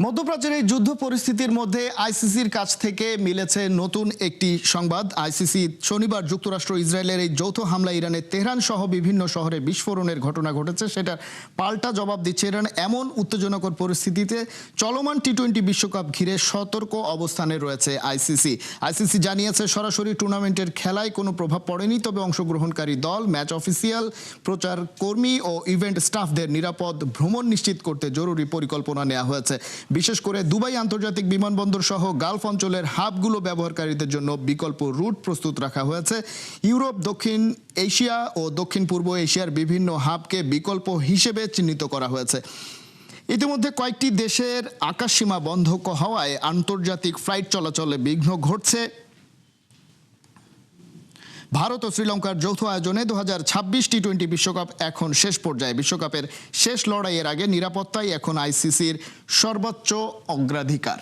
মধ্যপ্রাচ্যের এই যুদ্ধ পরিস্থিতির মধ্যে আইসিসির কাছ থেকে মিলেছে নতুন একটি সংবাদ। আইসিসি শনিবার যুক্তরাষ্ট্র ইসরায়েলের এই যৌথ হামলা ইরানের তেহরান সহ বিভিন্ন শহরে বিস্ফোরণের ঘটনা ঘটেছে, সেটার পাল্টা জবাব দিচ্ছে ইরান। এমন উত্তেজনাকর পরিস্থিতিতে চলমান টি-20 বিশ্বকাপ ঘিরে সতর্ক অবস্থানে রয়েছে আইসিসি। আইসিসি জানিয়েছে সরাসরি টুর্নামেন্টের খেলায় কোনো প্রভাব পড়েনি, তবে অংশগ্রহণকারী দল, ম্যাচ অফিসিয়াল, প্রচার কর্মী ও ইভেন্ট স্টাফদের নিরাপদ ভ্রমণ নিশ্চিত করতে জরুরি পরিকল্পনা নেওয়া হয়েছে। বিশেষ করে দুবাই আন্তর্জাতিক বিমানবন্দর সহ গালফ অঞ্চলের হাবগুলো ব্যবহারকারীদের জন্য বিকল্প রুট প্রস্তুত রাখা হয়েছে। ইউরোপ, দক্ষিণ এশিয়া ও দক্ষিণ পূর্ব এশিয়ার বিভিন্ন হাবকে বিকল্প হিসেবে চিহ্নিত করা হয়েছে। ইতিমধ্যে কয়েকটি দেশের আকাশসীমা বন্ধ হওয়ায় আন্তর্জাতিক ফ্লাইট চলাচলে বিঘ্ন ঘটছে। ভারত ও শ্রীলঙ্কার যৌথ আয়োজনে 2026 টি-20 বিশ্বকাপ এখন শেষ পর্যায়ে। বিশ্বকাপের শেষ লড়াইয়ের আগে নিরাপত্তাই এখন আইসিসির সর্বোচ্চ অগ্রাধিকার।